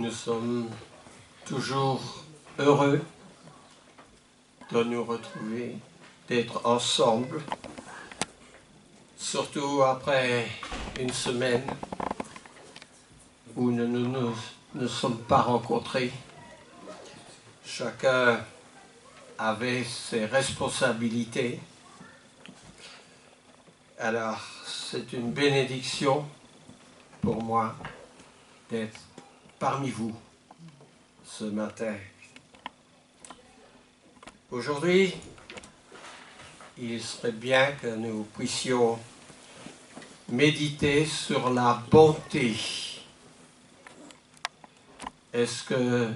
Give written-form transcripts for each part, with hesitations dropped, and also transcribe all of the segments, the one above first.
Nous sommes toujours heureux de nous retrouver, d'être ensemble, surtout après une semaine où nous ne nous sommes pas rencontrés. Chacun avait ses responsabilités. Alors, c'est une bénédiction pour moi d'être parmi vous ce matin. Aujourd'hui, il serait bien que nous puissions méditer sur la bonté. Est-ce que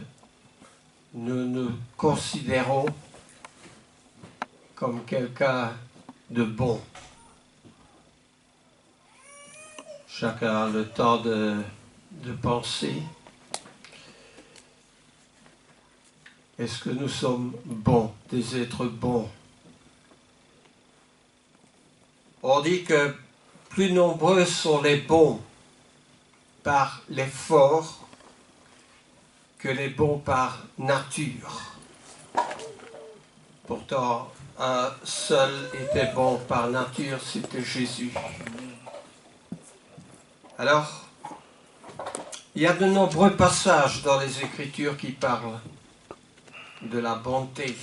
nous nous considérons comme quelqu'un de bon? Chacun a le temps de penser. Est-ce que nous sommes bons, des êtres bons? On dit que plus nombreux sont les bons par l'effort que les bons par nature. Pourtant, un seul était bon par nature, c'était Jésus. Alors, il y a de nombreux passages dans les Écritures qui parlent de la bonté.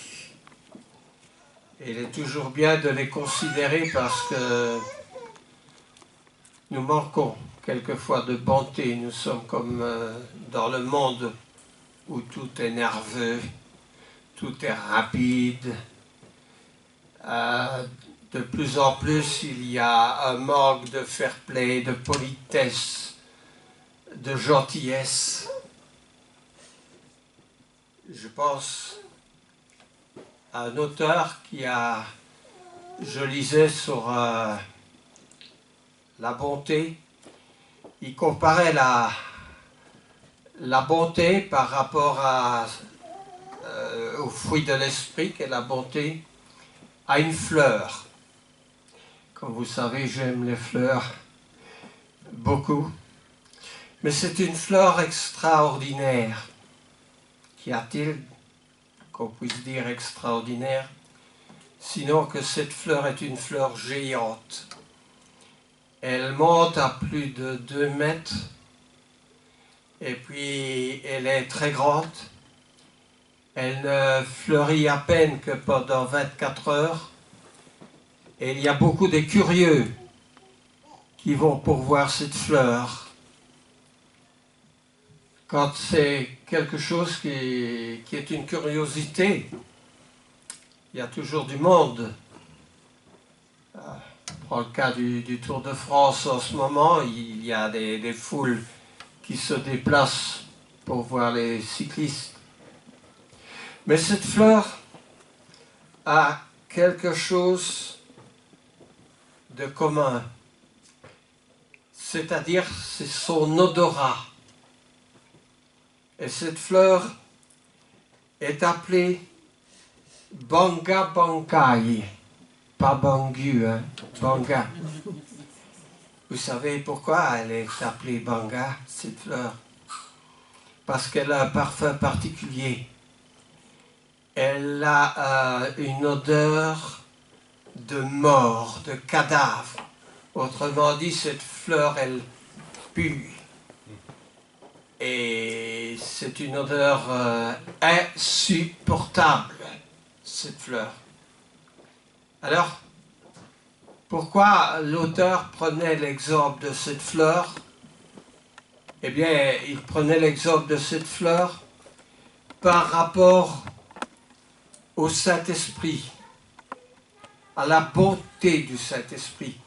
Et il est toujours bien de les considérer parce que nous manquons quelquefois de bonté. Nous sommes comme dans le monde où tout est nerveux, tout est rapide. De plus en plus, il y a un manque de fair play, de politesse, de gentillesse. Je pense à un auteur je lisais sur la bonté, il comparait la bonté par rapport au fruit de l'esprit, qui est la bonté, à une fleur. Comme vous savez, j'aime les fleurs beaucoup, mais c'est une fleur extraordinaire. Qu'y a-t-il qu'on puisse dire extraordinaire, sinon que cette fleur est une fleur géante. Elle monte à plus de 2 mètres, et puis elle est très grande. Elle ne fleurit à peine que pendant 24 heures, et il y a beaucoup de curieux qui vont pour voir cette fleur. Quand c'est quelque chose qui est une curiosité, il y a toujours du monde. On prend le cas du Tour de France en ce moment, il y a des foules qui se déplacent pour voir les cyclistes. Mais cette fleur a quelque chose de commun, c'est-à-dire c'est son odorat. Et cette fleur est appelée Banga Bangai, pas Bangu, hein, Banga. Vous savez pourquoi elle est appelée Banga, cette fleur? Parce qu'elle a un parfum particulier. Elle a une odeur de mort, de cadavre. Autrement dit, cette fleur, elle pue. Et c'est une odeur insupportable, cette fleur. Alors, pourquoi l'auteur prenait l'exemple de cette fleur? Eh bien, il prenait l'exemple de cette fleur par rapport au Saint-Esprit, à la bonté du Saint-Esprit,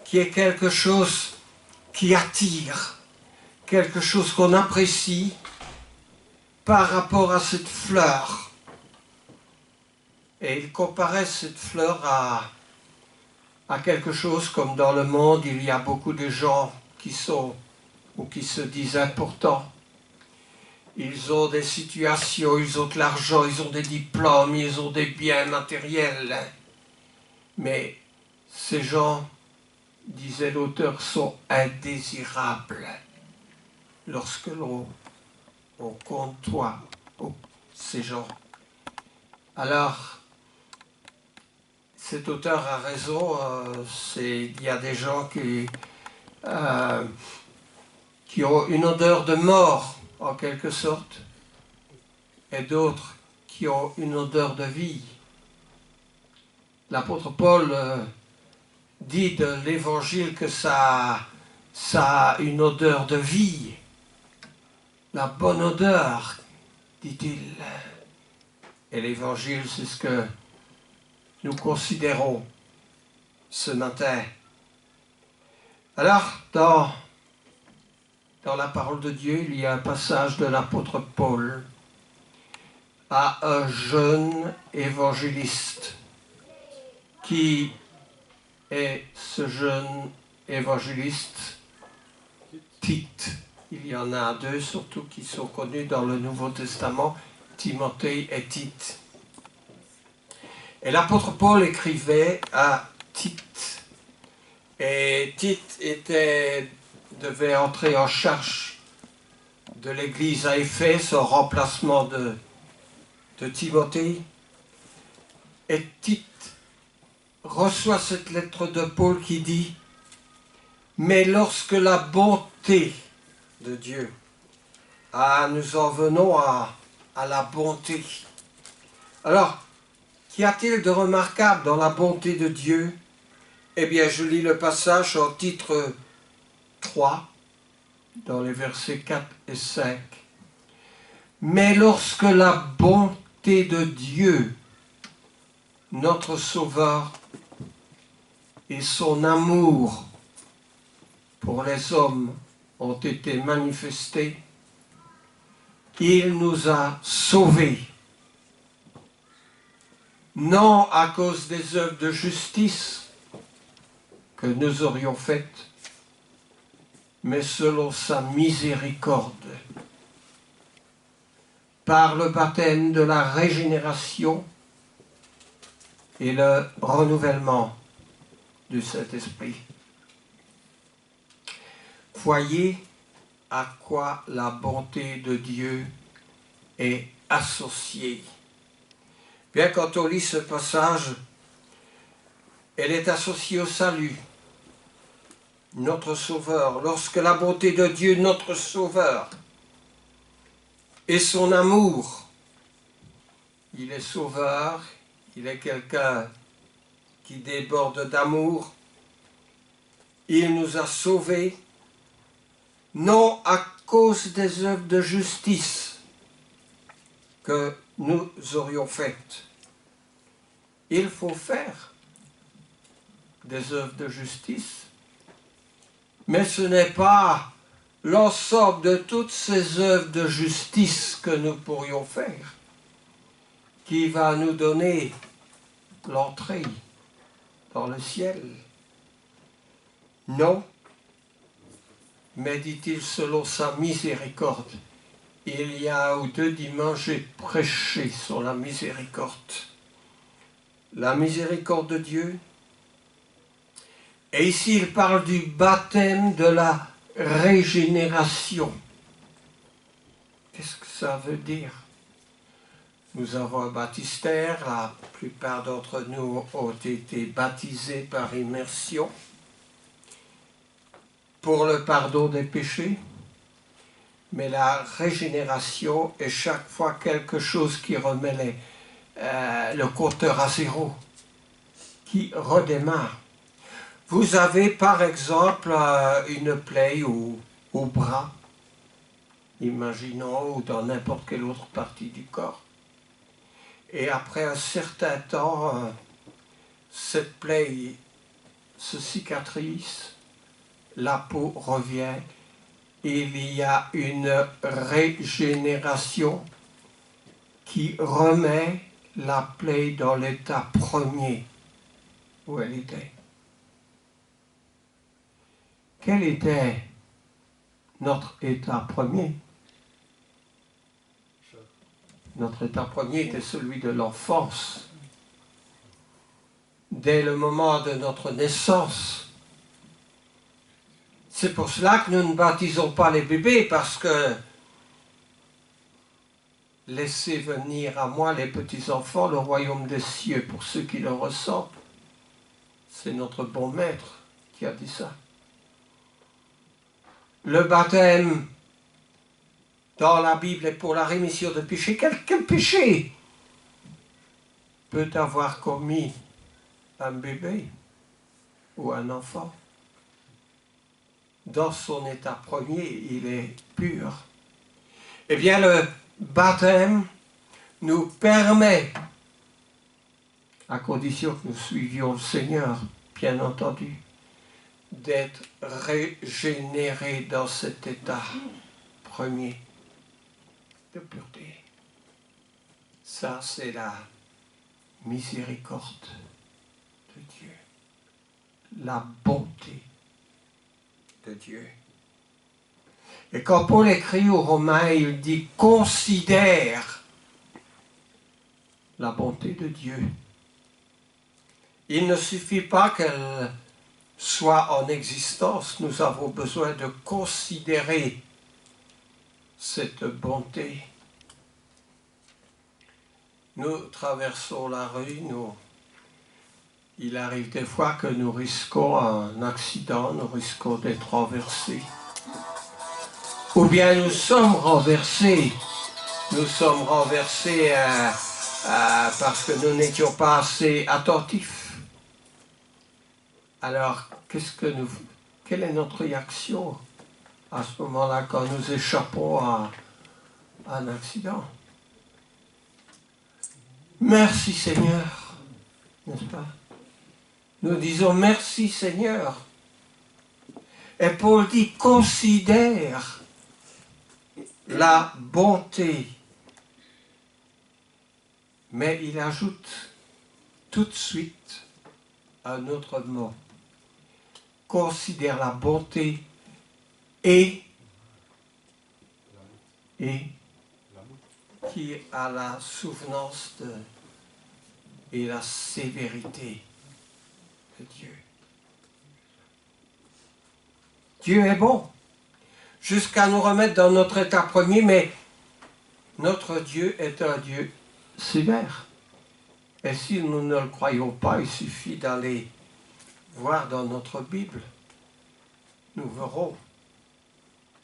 qui est quelque chose qui attire, quelque chose qu'on apprécie par rapport à cette fleur. Et il comparait cette fleur à quelque chose comme dans le monde, il y a beaucoup de gens qui sont ou qui se disent importants. Ils ont des situations, ils ont de l'argent, ils ont des diplômes, ils ont des biens matériels. Mais ces gens, disait l'auteur, sont indésirables lorsque l'on on compte toi, ces gens. Alors, cet auteur a raison, il y a des gens qui ont une odeur de mort, en quelque sorte, et d'autres qui ont une odeur de vie. L'apôtre Paul dit de l'évangile que ça a une odeur de vie, la bonne odeur, dit-il. Et l'évangile, c'est ce que nous considérons ce matin. Alors, dans la parole de Dieu, il y a un passage de l'apôtre Paul à un jeune évangéliste. Qui est ce jeune évangéliste? Tite. Il y en a deux surtout qui sont connus dans le Nouveau Testament, Timothée et Tite. Et l'apôtre Paul écrivait à Tite. Et Tite devait entrer en charge de l'église à Éphèse en remplacement de Timothée. Et Tite reçoit cette lettre de Paul qui dit « Mais lorsque la bonté de Dieu, nous en venons à la bonté. » Alors, qu'y a-t-il de remarquable dans la bonté de Dieu? Eh bien, je lis le passage en titre 3, dans les versets 4 et 5. « Mais lorsque la bonté de Dieu, notre Sauveur, et son amour pour les hommes ont été manifestés, il nous a sauvés, non à cause des œuvres de justice que nous aurions faites, mais selon sa miséricorde, par le baptême de la régénération et le renouvellement du Saint-Esprit. Voyez à quoi la bonté de Dieu est associée. Bien, quand on lit ce passage, elle est associée au salut, notre Sauveur. Lorsque la bonté de Dieu, notre Sauveur, et son amour, il est Sauveur, il est quelqu'un qui déborde d'amour. Il nous a sauvés, non à cause des œuvres de justice que nous aurions faites. Il faut faire des œuvres de justice, mais ce n'est pas l'ensemble de toutes ces œuvres de justice que nous pourrions faire qui va nous donner l'entrée dans le ciel. Non, mais dit-il, selon sa miséricorde. Il y a un ou deux dimanches, j'ai prêché sur la miséricorde. La miséricorde de Dieu. Et ici, il parle du baptême de la régénération. Qu'est-ce que ça veut dire? Nous avons un baptistère, la plupart d'entre nous ont été baptisés par immersion pour le pardon des péchés, mais la régénération est chaque fois quelque chose qui remet le compteur à zéro, qui redémarre. Vous avez par exemple une plaie au bras, imaginons, ou dans n'importe quelle autre partie du corps. Et après un certain temps, cette plaie se cicatrise, la peau revient, il y a une régénération qui remet la plaie dans l'état premier où elle était. Quel était notre état premier? Notre état premier était celui de l'enfance. Dès le moment de notre naissance. C'est pour cela que nous ne baptisons pas les bébés, parce que laissez venir à moi les petits-enfants, le royaume des cieux, pour ceux qui le ressentent. C'est notre bon maître qui a dit ça. Le baptême dans la Bible est pour la rémission de péché. Quel péché peut avoir commis un bébé ou un enfant? Dans son état premier, il est pur. Eh bien, le baptême nous permet, à condition que nous suivions le Seigneur, bien entendu, d'être régénérés dans cet état premier de pureté. Ça, c'est la miséricorde de Dieu, la bonté de Dieu. Et quand Paul écrit aux Romains, il dit « considère la bonté de Dieu ». Il ne suffit pas qu'elle soit en existence, nous avons besoin de considérer cette bonté. Nous traversons la rue, il arrive des fois que nous risquons un accident, nous risquons d'être renversés. Ou bien nous sommes renversés parce que nous n'étions pas assez attentifs. Alors, quelle est notre réaction à ce moment-là quand nous échappons à un accident? Merci Seigneur, n'est-ce pas? Nous disons merci Seigneur. Et Paul dit considère la bonté. Mais il ajoute tout de suite un autre mot. Considère la bonté et qui a la souvenance et la sévérité de Dieu. Dieu est bon, jusqu'à nous remettre dans notre état premier, mais notre Dieu est un Dieu sévère. Et si nous ne le croyons pas, il suffit d'aller voir dans notre Bible. Nous verrons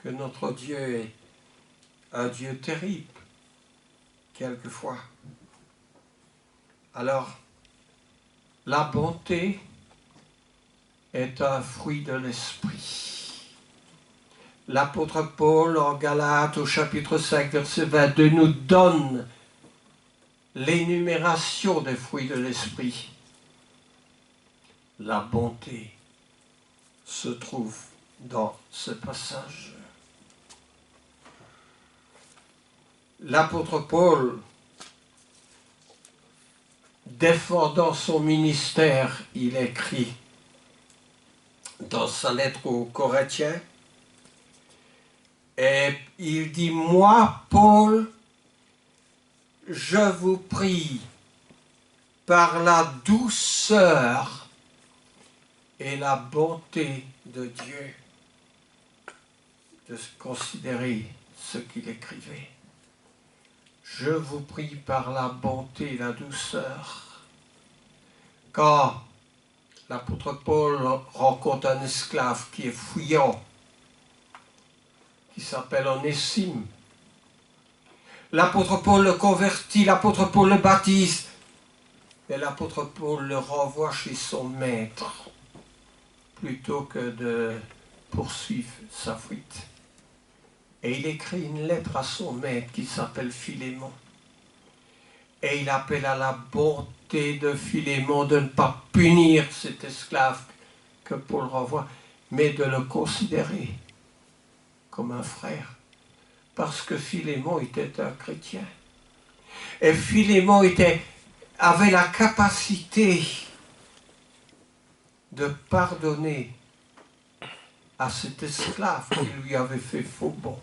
que notre Dieu est un Dieu terrible, quelquefois. Alors, la bonté est un fruit de l'esprit. L'apôtre Paul, en Galates, au chapitre 5, verset 22, nous donne l'énumération des fruits de l'esprit. La bonté se trouve dans ce passage. L'apôtre Paul, défendant son ministère, il écrit dans sa lettre aux Corinthiens, et il dit « Moi, Paul, je vous prie par la douceur et la bonté de Dieu de considérer ce qu'il écrivait. Je vous prie par la bonté et la douceur. » Quand l'apôtre Paul rencontre un esclave qui est fuyant, qui s'appelle Onésime, l'apôtre Paul le convertit, l'apôtre Paul le baptise, et l'apôtre Paul le renvoie chez son maître, plutôt que de poursuivre sa fuite. Et il écrit une lettre à son maître qui s'appelle Philémon. Et il appelle à la bonté de Philémon de ne pas punir cet esclave que Paul renvoie, mais de le considérer comme un frère. Parce que Philémon était un chrétien. Et Philémon avait la capacité de pardonner à cet esclave qui lui avait fait faux bond.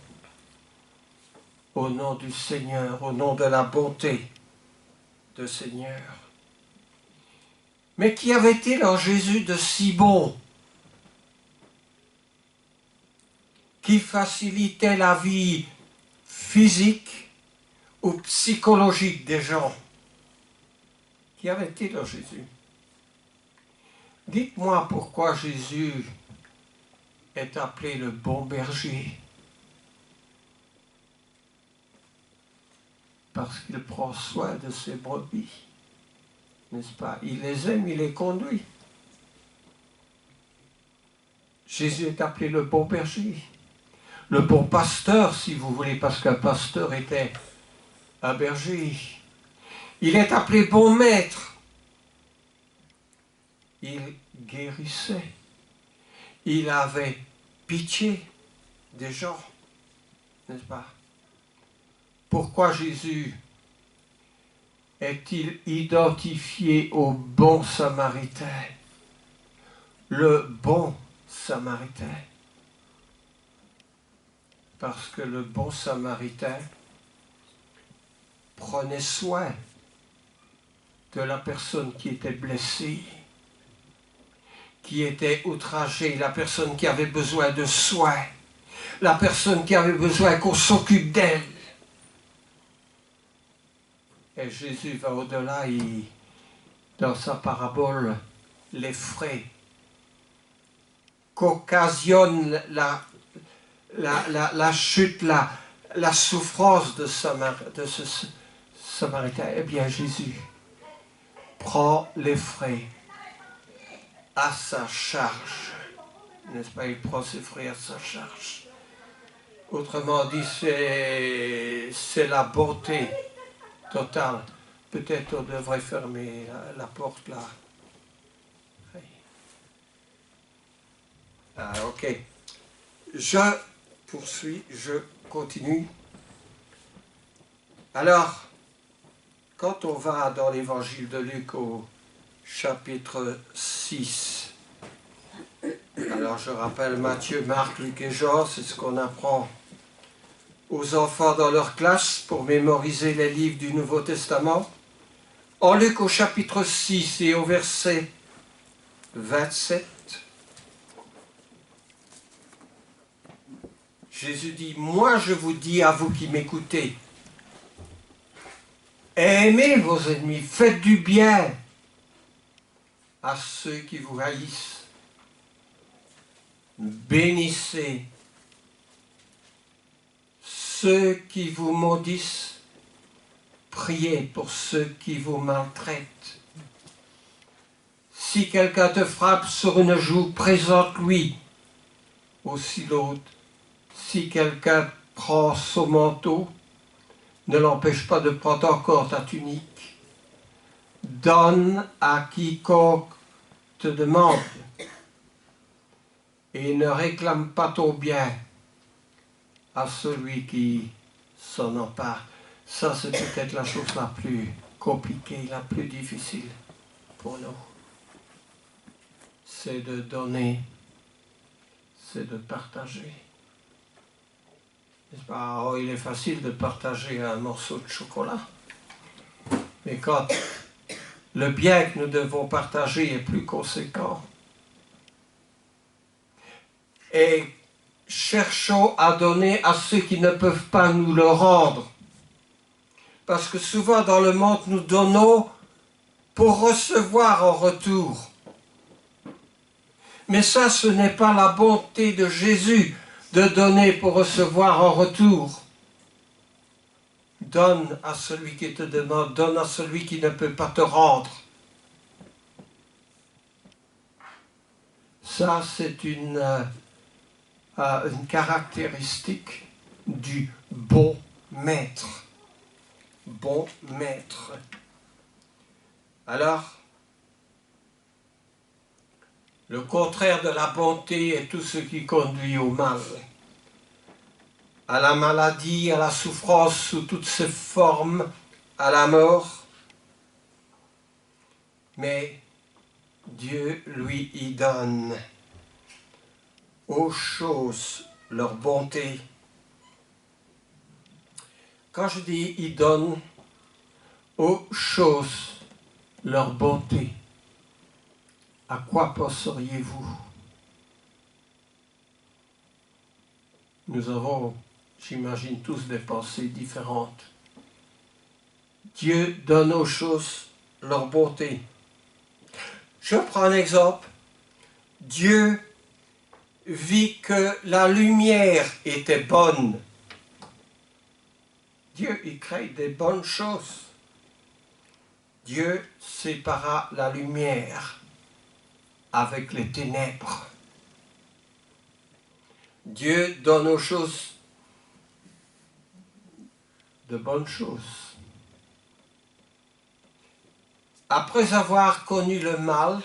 Au nom du Seigneur, au nom de la bonté du Seigneur. Mais qu'y avait-il en Jésus de si bon, qui facilitait la vie physique ou psychologique des gens. Qu'y avait-il en Jésus? Dites-moi pourquoi Jésus est appelé le bon berger. Parce qu'il prend soin de ses brebis, n'est-ce pas? Il les aime, il les conduit. Jésus est appelé le bon berger, le bon pasteur, si vous voulez, parce qu'un pasteur était un berger. Il est appelé bon maître. Il guérissait. Il avait pitié des gens, n'est-ce pas? Pourquoi Jésus est-il identifié au bon samaritain? Le bon samaritain. Parce que le bon samaritain prenait soin de la personne qui était blessée, qui était outragée, la personne qui avait besoin de soins, la personne qui avait besoin qu'on s'occupe d'elle. Et Jésus va au-delà, dans sa parabole, les frais qu'occasionne la chute, la souffrance de ce Samaritain. Eh bien, Jésus prend les frais à sa charge. N'est-ce pas? Il prend ses frais à sa charge. Autrement dit, c'est la bonté totale. Peut-être on devrait fermer la porte là. Ah, ok. Je poursuis, je continue. Alors, quand on va dans l'évangile de Luc au chapitre 6, alors je rappelle Matthieu, Marc, Luc et Jean, c'est ce qu'on apprend aux enfants dans leur classe pour mémoriser les livres du Nouveau Testament. En Luc au chapitre 6 et au verset 27, Jésus dit, « Moi je vous dis à vous qui m'écoutez, aimez vos ennemis, faites du bien à ceux qui vous haïssent, bénissez ceux qui vous maudissent, priez pour ceux qui vous maltraitent. Si quelqu'un te frappe sur une joue, présente-lui aussi l'autre. Si quelqu'un prend son manteau, ne l'empêche pas de prendre encore ta tunique. Donne à quiconque te demande et ne réclame pas ton bien à celui qui s'en empare. Ça, c'est peut-être la chose la plus compliquée, la plus difficile pour nous. C'est de donner, c'est de partager. N'est-ce pas? Oh, il est facile de partager un morceau de chocolat. Mais quand le bien que nous devons partager est plus conséquent, et cherchons à donner à ceux qui ne peuvent pas nous le rendre. Parce que souvent dans le monde, nous donnons pour recevoir en retour. Mais ça, ce n'est pas la bonté de Jésus de donner pour recevoir en retour. Donne à celui qui te demande, donne à celui qui ne peut pas te rendre. Ça, c'est une caractéristique du bon maître. Bon maître. Alors, le contraire de la bonté est tout ce qui conduit au mal, à la maladie, à la souffrance sous toutes ses formes, à la mort. Mais Dieu, lui, y donne aux choses leur bonté. Quand je dis « il donne » aux choses leur bonté, à quoi penseriez-vous? Nous avons, j'imagine, tous des pensées différentes. Dieu donne aux choses leur beauté. Je prends un exemple. Dieu vit que la lumière était bonne. Dieu, il crée des bonnes choses. Dieu sépara la lumière avec les ténèbres. Dieu donne aux choses de bonnes choses. Après avoir connu le mal,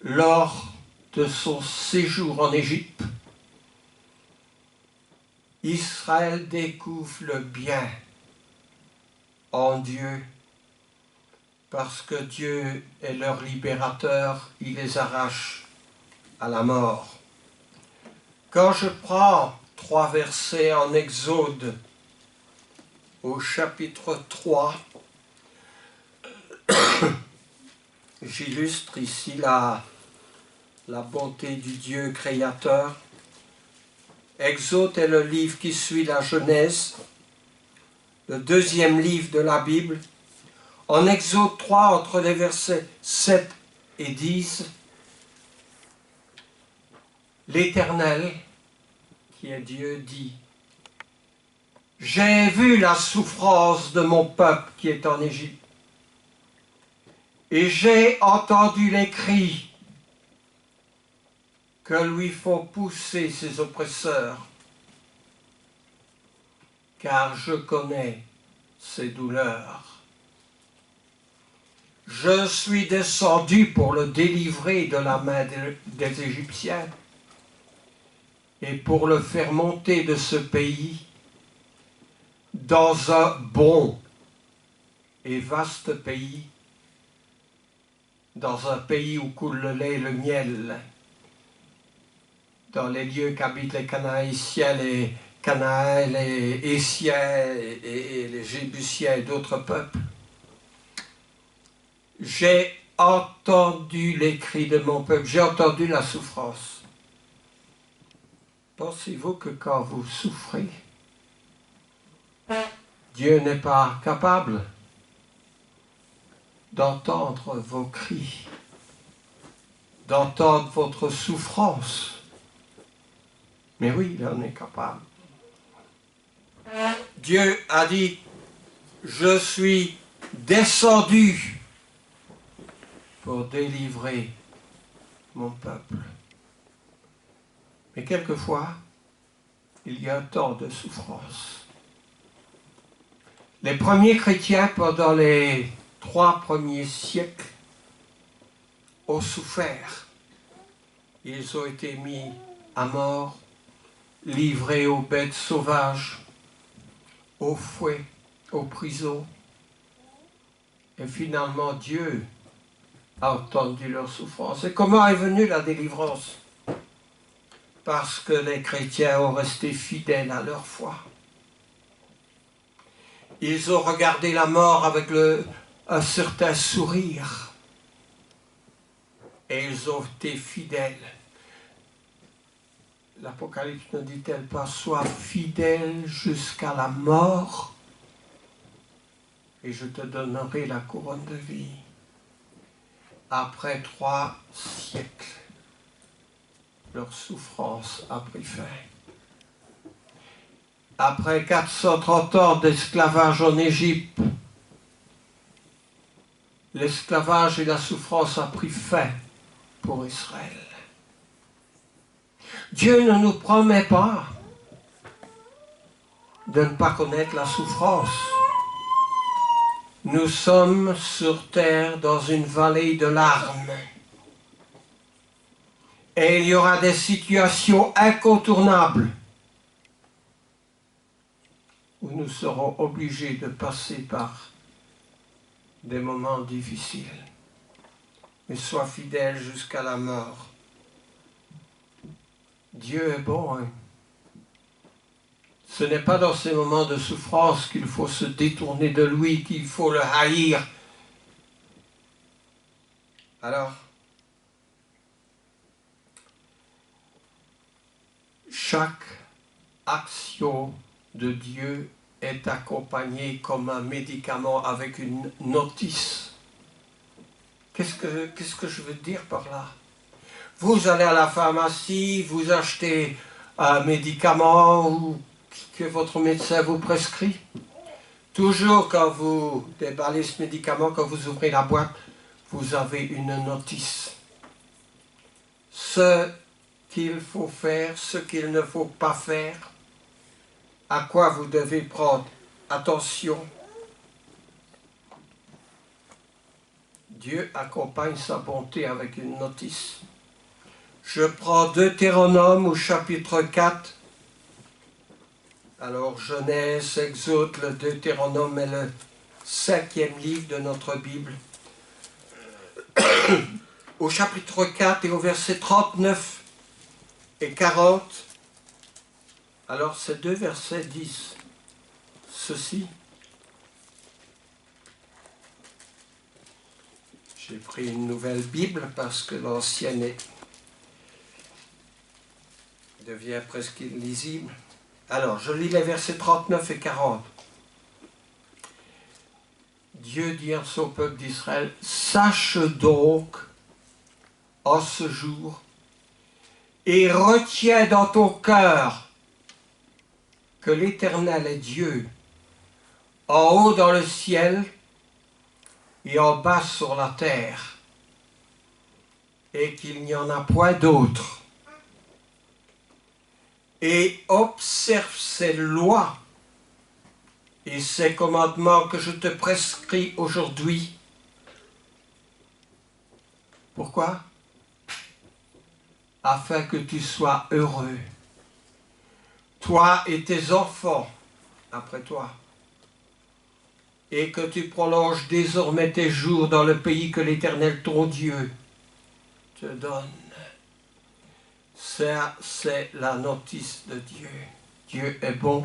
lors de son séjour en Égypte, Israël découvre le bien en Dieu, parce que Dieu est leur libérateur, il les arrache à la mort. Quand je prends 3 versets en Exode, au chapitre 3, j'illustre ici la bonté du Dieu créateur. Exode est le livre qui suit la Genèse, le 2e livre de la Bible. En Exode 3, entre les versets 7 et 10, l'Éternel, qui est Dieu, dit: j'ai vu la souffrance de mon peuple qui est en Égypte, et j'ai entendu les cris que lui font pousser ses oppresseurs, car je connais ses douleurs. Je suis descendu pour le délivrer de la main des Égyptiens et pour le faire monter de ce pays dans un bon et vaste pays, dans un pays où coule le lait et le miel, dans les lieux qu'habitent les Canaïciens, les Canaïens, les Essiens et les Jébusiens et d'autres peuples. J'ai entendu les cris de mon peuple, j'ai entendu la souffrance. Pensez-vous que quand vous souffrez, Dieu n'est pas capable d'entendre vos cris, d'entendre votre souffrance? Mais oui, il en est capable. Dieu a dit: je suis descendu pour délivrer mon peuple. Mais quelquefois, il y a un temps de souffrance. Les premiers chrétiens, pendant les 3 premiers siècles, ont souffert. Ils ont été mis à mort, livrés aux bêtes sauvages, aux fouets, aux prisons. Et finalement, Dieu a entendu leur souffrance. Et comment est venue la délivrance? Parce que les chrétiens ont resté fidèles à leur foi. Ils ont regardé la mort avec un certain sourire. Et ils ont été fidèles. L'Apocalypse ne dit-elle pas: sois fidèle jusqu'à la mort, et je te donnerai la couronne de vie. Après 3 siècles, leur souffrance a pris fin. Après 430 ans d'esclavage en Égypte, l'esclavage et la souffrance a pris fin pour Israël. Dieu ne nous promet pas de ne pas connaître la souffrance. Nous sommes sur terre dans une vallée de larmes. Et il y aura des situations incontournables où nous serons obligés de passer par des moments difficiles. Mais sois fidèle jusqu'à la mort. Dieu est bon. Hein? Ce n'est pas dans ces moments de souffrance qu'il faut se détourner de lui, qu'il faut le haïr. Alors, chaque action de Dieu est accompagné comme un médicament avec une notice. Qu'est-ce que je veux dire par là? Vous allez à la pharmacie, vous achetez un médicament que votre médecin vous prescrit. Toujours quand vous déballez ce médicament, quand vous ouvrez la boîte, vous avez une notice. Ce qu'il faut faire, ce qu'il ne faut pas faire, à quoi vous devez prendre attention. Dieu accompagne sa bonté avec une notice. Je prends Deutéronome au chapitre 4. Alors Genèse, Exode, le Deutéronome est le 5e livre de notre Bible. Au chapitre 4 et au verset 39 et 40, alors ces deux versets disent ceci. J'ai pris une nouvelle Bible parce que l'ancienne devient presque illisible. Alors, je lis les versets 39 et 40. Dieu dit à son peuple d'Israël, « Sache donc en ce jour et retiens dans ton cœur que l'Éternel est Dieu, en haut dans le ciel et en bas sur la terre, et qu'il n'y en a point d'autre. Et observe ces lois et ces commandements que je te prescris aujourd'hui. » Pourquoi? Afin que tu sois heureux, toi et tes enfants après toi, et que tu prolonges désormais tes jours dans le pays que l'Éternel ton Dieu te donne. Ça, c'est la notice de Dieu. Dieu est bon,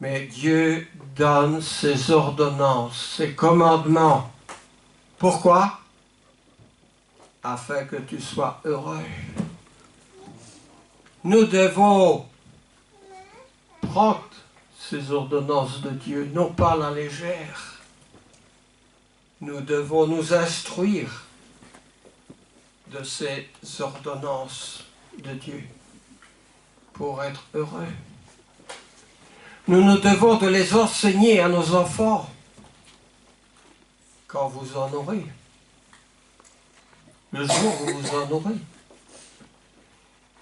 mais Dieu donne ses ordonnances, ses commandements. Pourquoi? Afin que tu sois heureux. Nous devons prendre ces ordonnances de Dieu, non pas à la légère. Nous devons nous instruire de ces ordonnances de Dieu pour être heureux. Nous nous devons de les enseigner à nos enfants quand vous en aurez. Le jour où vous en aurez,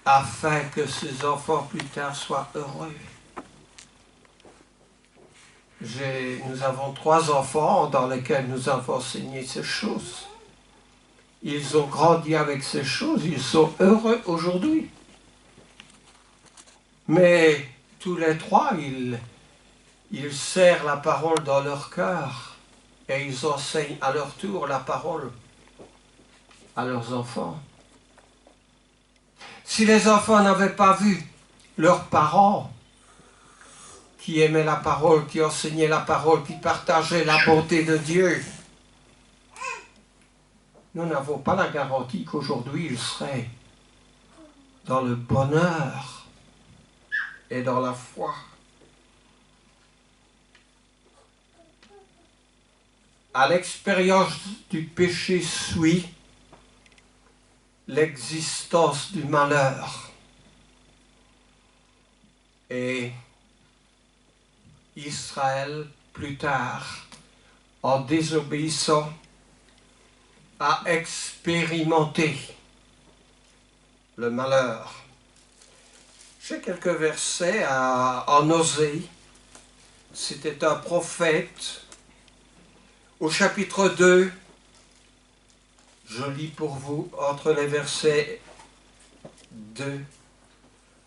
afin que ces enfants plus tard soient heureux. Nous avons 3 enfants dans lesquels nous avons enseigné ces choses. Ils ont grandi avec ces choses, ils sont heureux aujourd'hui. Mais tous les 3, ils serrent la parole dans leur cœur et ils enseignent à leur tour la parole à leurs enfants. Si les enfants n'avaient pas vu leurs parents qui aimaient la parole, qui enseignaient la parole, qui partageaient la bonté de Dieu, nous n'avons pas la garantie qu'aujourd'hui ils seraient dans le bonheur et dans la foi. À l'expérience du péché suit l'existence du malheur. Et Israël, plus tard, en désobéissant, a expérimenté le malheur. J'ai quelques versets en Osée. C'était un prophète. Au chapitre 2, je lis pour vous entre les versets 2,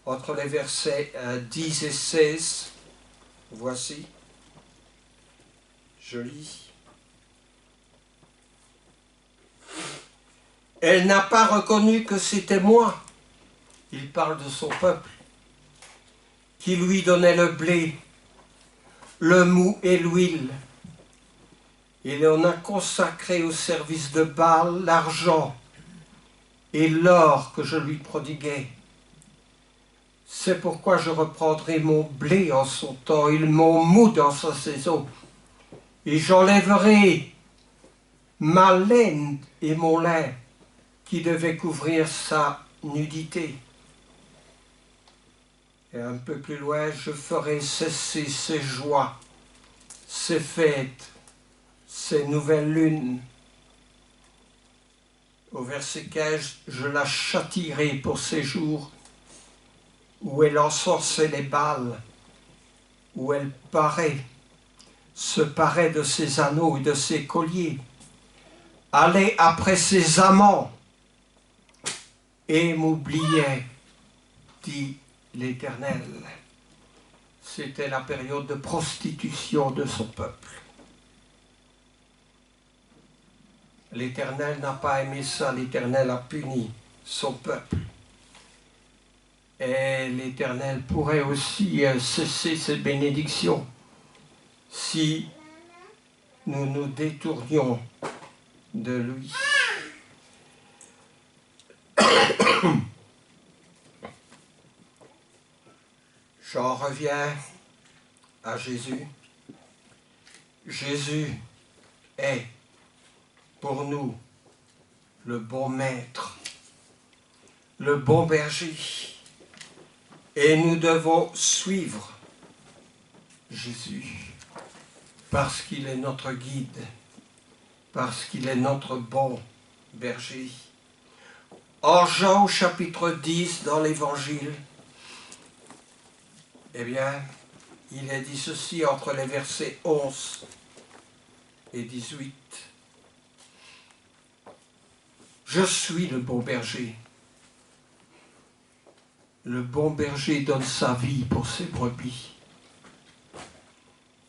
entre les versets 10 et 16. Voici, je lis. Elle n'a pas reconnu que c'était moi. Il parle de son peuple, qui lui donnait le blé, le mou et l'huile. Il en a consacré au service de Baal l'argent et l'or que je lui prodiguais. C'est pourquoi je reprendrai mon blé en son temps et mon mou dans sa saison. Et j'enlèverai ma laine et mon lin qui devaient couvrir sa nudité. Et un peu plus loin, je ferai cesser ses joies, ses fêtes, ses nouvelles lunes. Au verset 15, je la châtierai pour ces jours où elle encençait les Baals, où elle se parait de ses anneaux et de ses colliers, allait après ses amants et m'oubliait, dit l'Éternel. C'était la période de prostitution de son peuple. L'Éternel n'a pas aimé ça, l'Éternel a puni son peuple. Et l'Éternel pourrait aussi cesser ses bénédictions si nous nous détournions de lui. J'en reviens à Jésus. Jésus est pour nous le bon maître, le bon berger. Et nous devons suivre Jésus parce qu'il est notre guide, parce qu'il est notre bon berger. En Jean au chapitre 10 dans l'Évangile, eh bien, il est dit ceci entre les versets 11 et 18. Je suis le bon berger. Le bon berger donne sa vie pour ses brebis.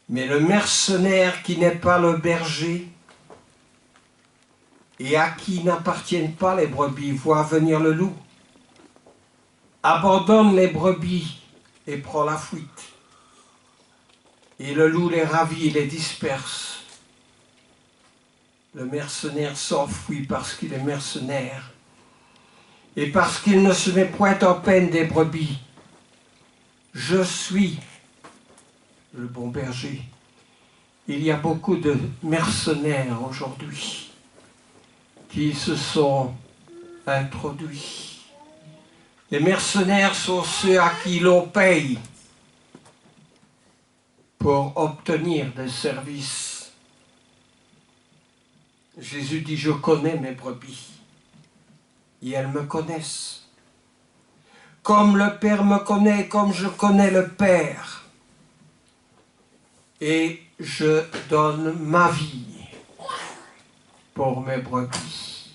Mais le mercenaire qui n'est pas le berger et à qui n'appartiennent pas les brebis voit venir le loup, abandonne les brebis et prend la fuite. Et le loup les ravit et les disperse. Le mercenaire s'enfuit parce qu'il est mercenaire et parce qu'il ne se met point en peine des brebis. Je suis le bon berger. Il y a beaucoup de mercenaires aujourd'hui qui se sont introduits. Les mercenaires sont ceux à qui l'on paye pour obtenir des services. Jésus dit, je connais mes brebis et elles me connaissent. Comme le Père me connaît, comme je connais le Père. Et je donne ma vie pour mes brebis.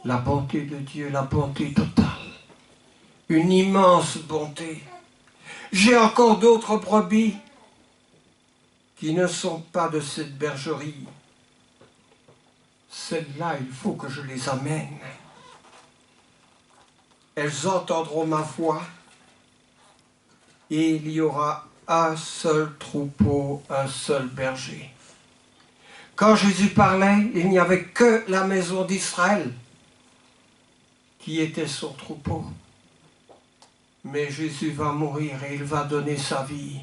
La bonté de Dieu, la bonté totale. Une immense bonté. J'ai encore d'autres brebis qui ne sont pas de cette bergerie. Celles-là, il faut que je les amène. Elles entendront ma voix et il y aura un seul troupeau, un seul berger. Quand Jésus parlait, il n'y avait que la maison d'Israël qui était son troupeau. Mais Jésus va mourir et il va donner sa vie.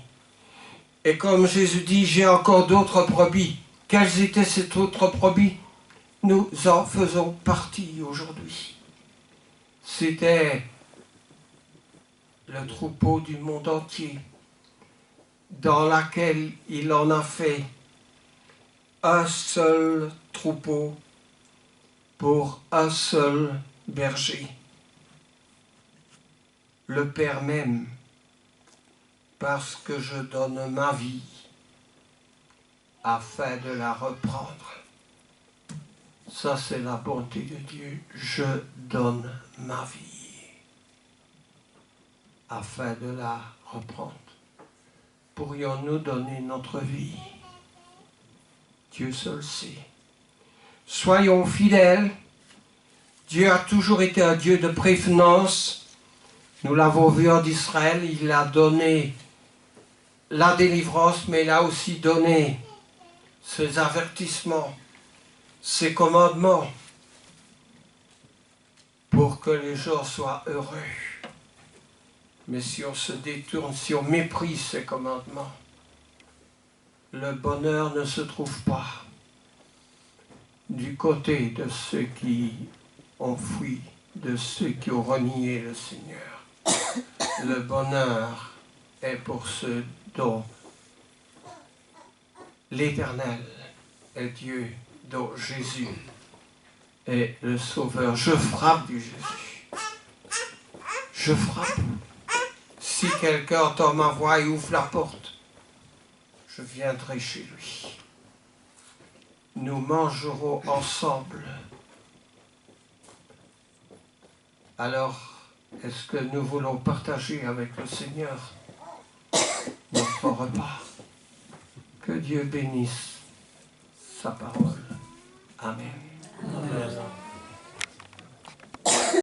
Et comme Jésus dit, j'ai encore d'autres brebis. Quelles étaient ces autres brebis? Nous en faisons partie aujourd'hui. C'était le troupeau du monde entier, dans laquelle il en a fait un seul troupeau pour un seul berger. Le Père m'aime parce que je donne ma vie afin de la reprendre. Ça, c'est la bonté de Dieu. Je donne ma vie afin de la reprendre. Pourrions-nous donner notre vie? Dieu seul sait. Soyons fidèles. Dieu a toujours été un Dieu de prévenance. Nous l'avons vu en Israël, il a donné la délivrance, mais il a aussi donné ses avertissements, ses commandements, pour que les gens soient heureux. Mais si on se détourne, si on méprise ses commandements, le bonheur ne se trouve pas du côté de ceux qui ont fui, de ceux qui ont renié le Seigneur. Le bonheur est pour ceux dont l'Éternel est Dieu, dont Jésus est le Sauveur. Je frappe du Jésus. Je frappe. Si quelqu'un entend ma voix et ouvre la porte, je viendrai chez lui. Nous mangerons ensemble. Alors, est-ce que nous voulons partager avec le Seigneur notre repas? Que Dieu bénisse sa parole. Amen. Amen.